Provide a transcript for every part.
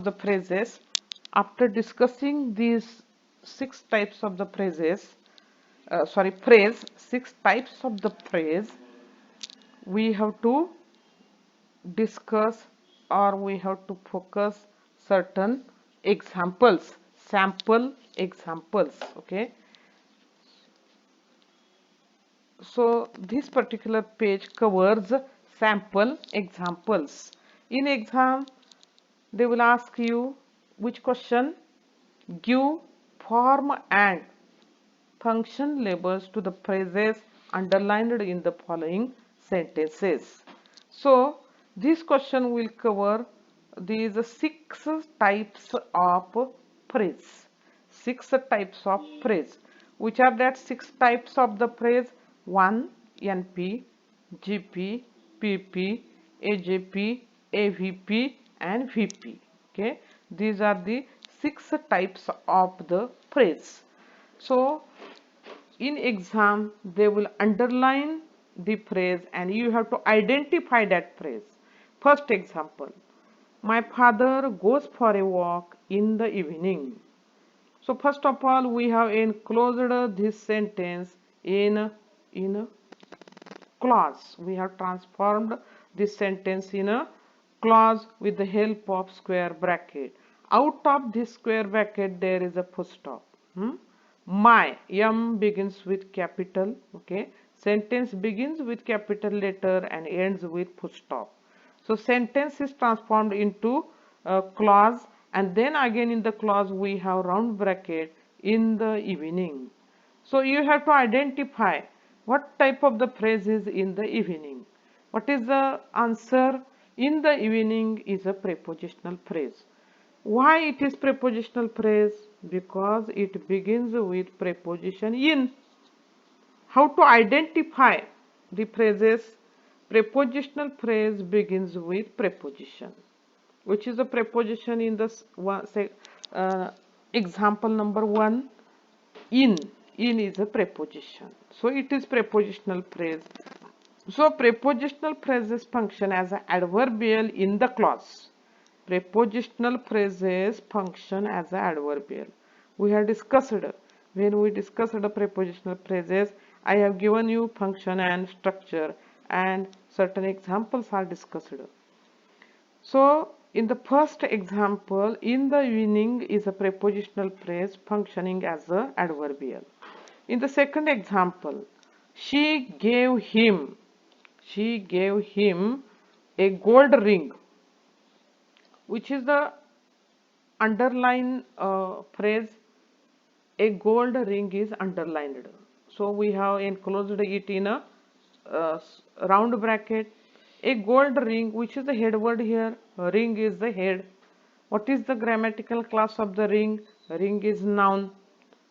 The phrases. After discussing these six types of the phrases, phrase, six types of the phrase, we have to discuss or we have to focus certain examples, sample examples. Okay, so this particular page covers sample examples. In exam, they will ask you which question? Give form and function labels to the phrases underlined in the following sentences. So this question will cover these six types of phrase. Six types of phrase. Which are that six types of the phrase? 1. NP, GP, PP, AJP, AVP and VP. Okay, these are the six types of the phrase. So in exam they will underline the phrase and you have to identify that phrase. First example, my father goes for a walk in the evening. So first of all we have enclosed this sentence in a clause. We have transformed this sentence in a clause with the help of square bracket. Out of this square bracket there is a full stop. My M begins with capital. Okay, sentence begins with capital letter and ends with full stop. So sentence is transformed into a clause, and then again in the clause we have round bracket in the evening. So you have to identify what type of the phrase is in the evening. What is the answer? In the evening is a prepositional phrase. Why it is prepositional phrase? Because it begins with preposition in. How to identify the phrases? Prepositional phrase begins with preposition. Which is the preposition in this one, example number 1? In. In is a preposition. So it is prepositional phrase. So prepositional phrases function as an adverbial in the clause. Prepositional phrases function as an adverbial. We have discussed, when we discussed the prepositional phrases, I have given you function and structure and certain examples are discussed. So in the first example, in the evening is a prepositional phrase functioning as a adverbial. In the second example, she gave him a gold ring, which is the underline phrase. A gold ring is underlined. So we have enclosed it in a round bracket. A gold ring, which is the head word here. Ring is the head. What is the grammatical class of the ring? Ring is noun.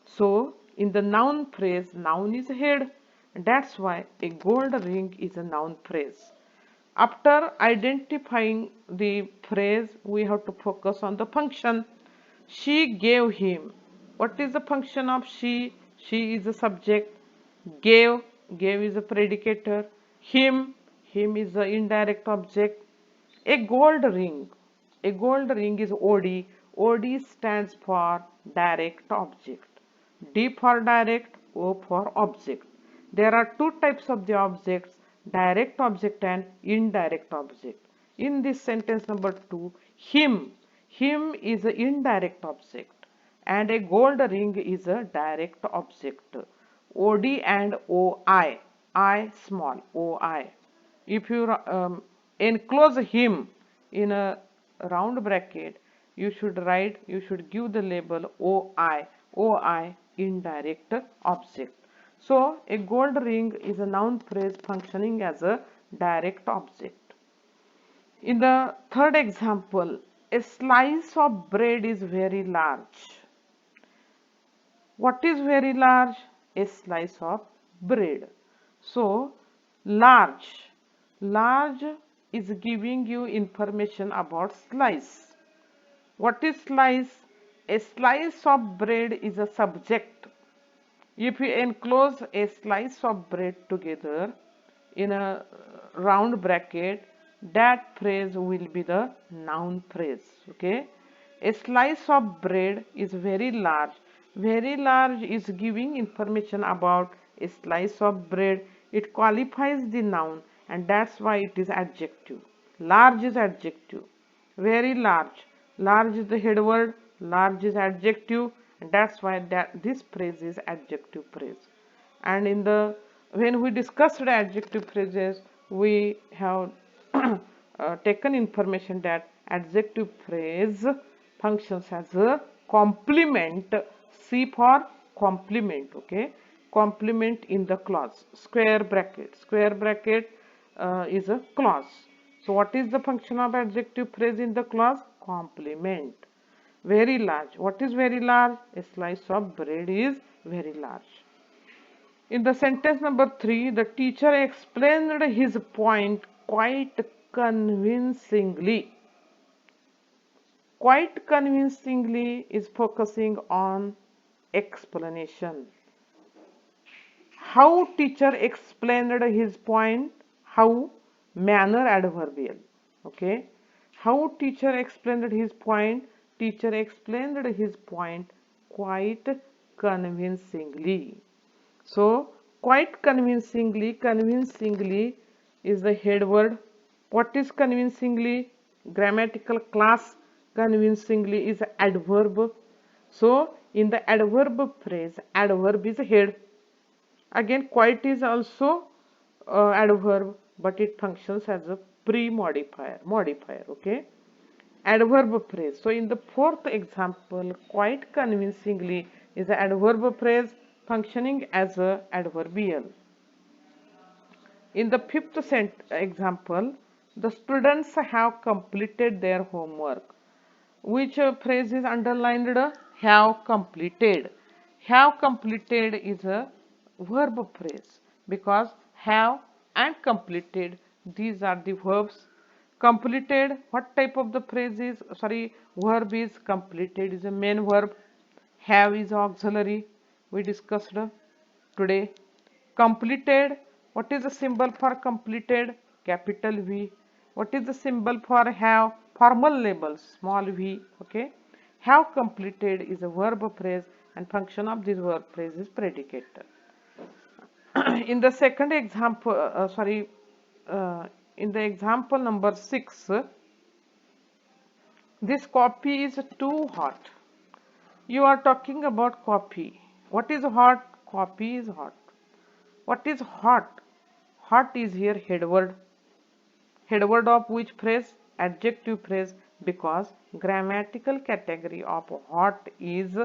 So in the noun phrase, noun is head. That's why a gold ring is a noun phrase. After identifying the phrase, we have to focus on the function. She gave him. What is the function of she? She is the subject. Gave, gave is a predicator. Him is the indirect object. A gold ring. A gold ring is OD. OD stands for direct object. D for direct, O for object. There are two types of the objects, direct object and indirect object. In this sentence number 2, him is an indirect object and a gold ring is a direct object. OD and OI, I small, OI. If you enclose him in a round bracket, you should give the label OI, OI indirect object. So a gold ring is a noun phrase functioning as a direct object. In the third example, a slice of bread is very large. What is very large? A slice of bread. So large, large is giving you information about slice. What is slice? A slice of bread is a subject. If you enclose a slice of bread together in a round bracket, that phrase will be the noun phrase. Okay, A slice of bread is very large. Very large is giving information about a slice of bread. It qualifies the noun and that's why it is adjective. Large is adjective. Very large. Large is the head word. Large is adjective and that's why this phrase is adjective phrase. And in the when we discussed the adjective phrases, we have taken information that adjective phrase functions as a complement. C for complement. Okay, complement in the clause. Square bracket. Square bracket is a clause. So what is the function of adjective phrase in the clause? Complement. Very large. What is very large? A slice of bread is very large. In the sentence number 3, the teacher explained his point quite convincingly. Quite convincingly is focusing on explanation. How teacher explained his point? How? Manner adverbial. Okay. How teacher explained his point? Teacher explained his point quite convincingly. So, quite convincingly, convincingly is the head word. What is convincingly? Grammatical class. Convincingly is adverb. So, in the adverb phrase, adverb is head. Again, quite is also adverb, but it functions as a modifier. Okay, adverb phrase. So, in the fourth example, quite convincingly is the adverb phrase functioning as a adverbial. In the fifth example, the students have completed their homework. Which phrase is underlined? Have completed. Have completed is a verb phrase because have and completed, these are the verbs. Completed, what type of the phrase is, verb is completed is a main verb. Have is auxiliary, we discussed today. Completed, what is the symbol for completed? Capital V. What is the symbol for have? Formal labels, small v. Okay. Have completed is a verb phrase and function of this verb phrase is predicate. In the second example, in the example number 6, this coffee is too hot. You are talking about coffee. What is hot? Coffee is hot. What is hot? Hot is here head word. Head word of which phrase? Adjective phrase, because grammatical category of hot is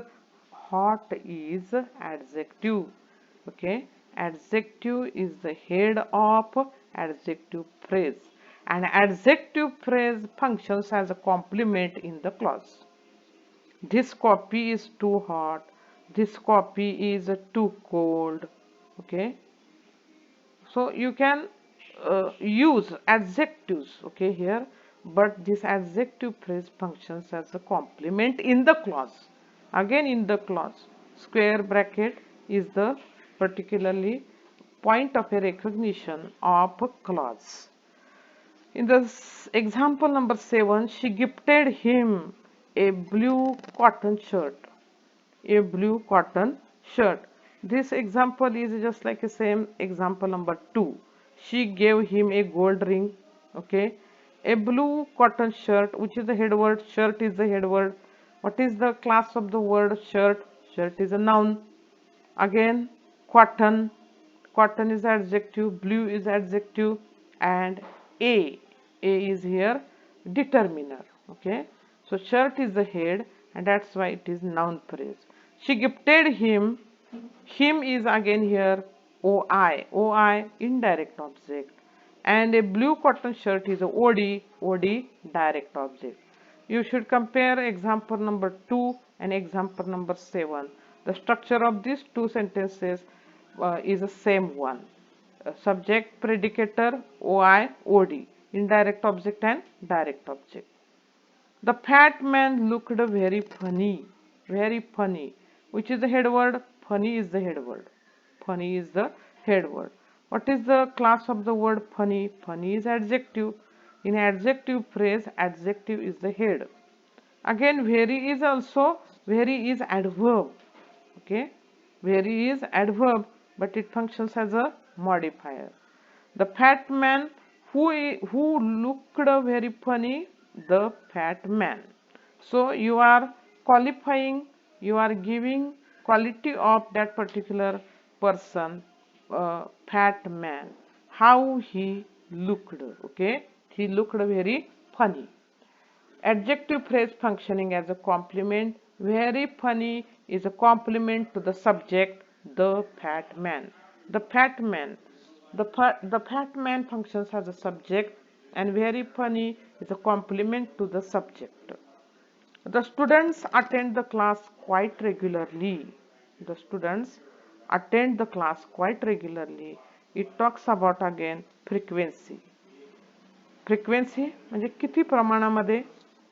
adjective. Okay, adjective is the head of adjective phrase and adjective phrase functions as a complement in the clause. This coffee is too hot. This coffee is too cold. Okay, so you can use adjectives, okay, here, but this adjective phrase functions as a complement in the clause. Again, in the clause, square bracket is the particularly point of a recognition of a clause. In this example number 7, she gifted him a blue cotton shirt. A blue cotton shirt. This example is just like the same example number 2. She gave him a gold ring. Okay. A blue cotton shirt, which is the head word. Shirt is the head word. What is the class of the word shirt? Shirt is a noun. Again, cotton. Cotton is adjective. Blue is adjective. And a. A is here determiner. Okay. So shirt is the head and that's why it is noun phrase. She gifted him. Him is again here OI. OI indirect object. And a blue cotton shirt is a OD. OD direct object. You should compare example number 2 and example number 7. The structure of these two sentences is the same one. Subject, predicator, OI, OD. Indirect object and direct object. The fat man looked very funny. Very funny. Which is the head word? Funny is the head word. Funny is the head word. What is the class of the word funny? Funny is adjective. In adjective phrase, adjective is the head. Again, very is also, very is adverb. Okay, very is adverb, but it functions as a modifier. The fat man who looked very funny, the fat man. So you are qualifying, you are giving quality of that particular person, fat man, how he looked. Okay, he looked very funny. Adjective phrase functioning as a complement. Very funny is a complement to the subject, the fat man. The fat man. The fat man functions as a subject, and very funny is a complement to the subject. The students attend the class quite regularly. The students attend the class quite regularly. It talks about again frequency. Frequency म्हणजे किती प्रमाणामध्ये,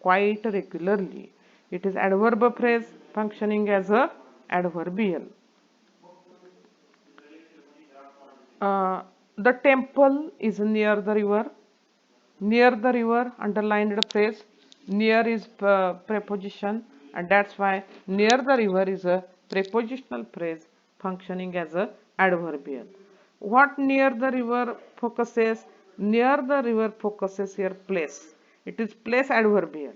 quite regularly. It is adverb phrase functioning as a adverbial. The temple is near the river. Near the river, underlined phrase. Near is preposition, and that's why near the river is a prepositional phrase functioning as a adverbial. What near the river focuses? Near the river focuses here place. It is place adverbial.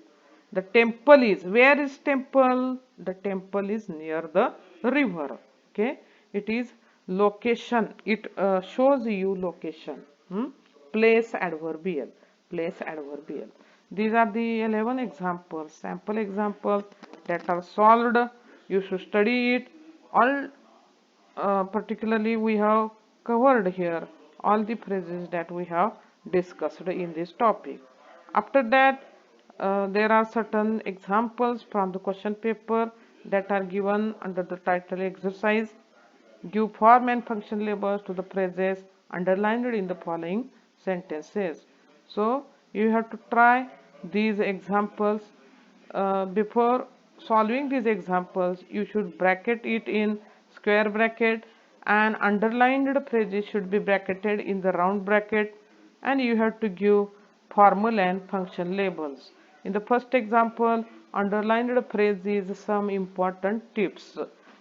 The temple is, where is temple? The temple is near the river. Okay, it is location. It shows you location. Place adverbial. Place adverbial. These are the 11 examples, sample examples that are solved. You should study it. All particularly we have covered here all the phrases that we have discussed in this topic. After that, there are certain examples from the question paper that are given under the title exercise. Give form and function labels to the phrases underlined in the following sentences. So you have to try these examples. Before solving these examples, you should bracket it in square bracket, and underlined phrases should be bracketed in the round bracket, and you have to give formal and function labels. In the first example, underlined phrase is some important tips.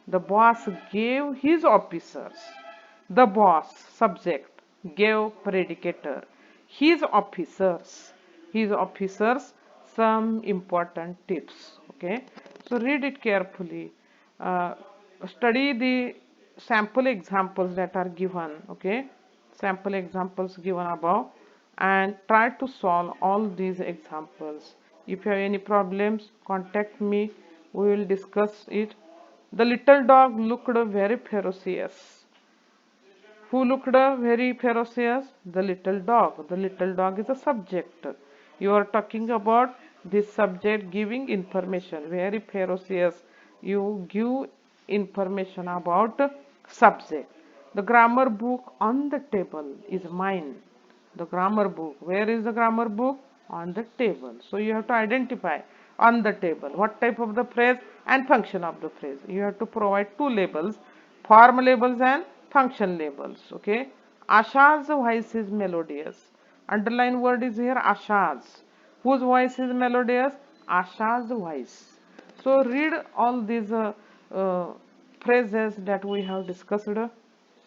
The boss gave his officers. The boss, subject, gave predicator. His officers some important tips. Okay, so read it carefully. Study the sample examples that are given. Okay, sample examples given above, and try to solve all these examples. If you have any problems, contact me. We will discuss it. The little dog looked very ferocious. Who looked very ferocious? The little dog. The little dog is a subject. You are talking about this subject giving information. Very ferocious. You give information about subject. The grammar book on the table is mine. The grammar book. Where is the grammar book? On the table. So you have to identify on the table. What type of the phrase and function of the phrase. You have to provide two labels, form labels and function labels. Okay. Asha's voice is melodious. Underline word is here Asha's. Whose voice is melodious? Asha's voice. So read all these phrases that we have discussed.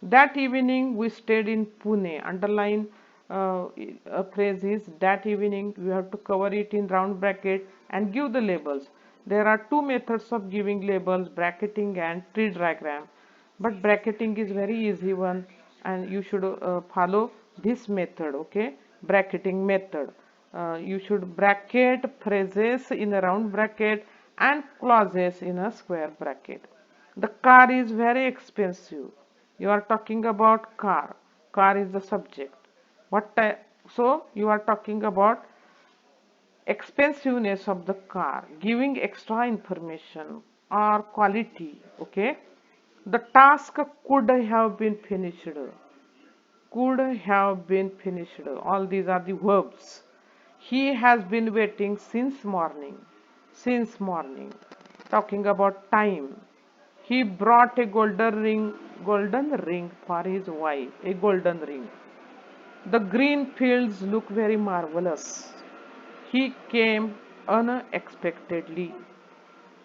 That evening we stayed in Pune. Underline a phrase is that evening. You have to cover it in round bracket and give the labels. There are two methods of giving labels, bracketing and tree diagram. But bracketing is very easy one, and you should follow this method. Okay, bracketing method. You should bracket phrases in a round bracket and clauses in a square bracket. The car is very expensive. You are talking about car. Car is the subject. What type? So you are talking about expensiveness of the car, giving extra information or quality. Okay, the task could have been finished. Could have been finished. All these are the verbs. He has been waiting since morning. Since morning. Talking about time. He brought a golden ring for his wife. A golden ring. The green fields look very marvelous. He came unexpectedly.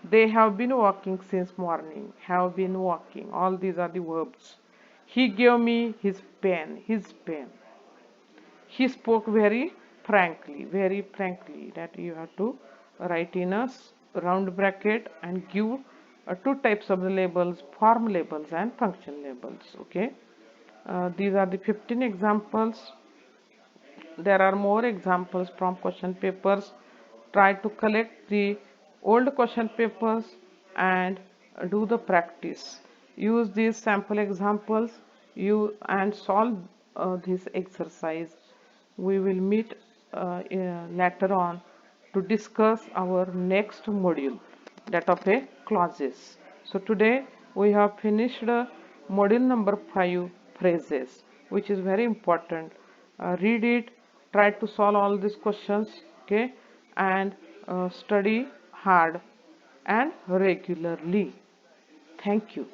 They have been walking since morning. Have been walking. All these are the verbs. He gave me his pen. His pen. He spoke very frankly. That you have to write in a round bracket and give two types of the labels: form labels and function labels. Okay. These are the 15 examples. There are more examples from question papers. Try to collect the old question papers and do the practice. Use these sample examples you and solve this exercise. We will meet later on to discuss our next module, that of a clauses. So today we have finished module number 5, phrases, which is very important. Read it, try to solve all these questions, okay, and study hard and regularly. Thank you.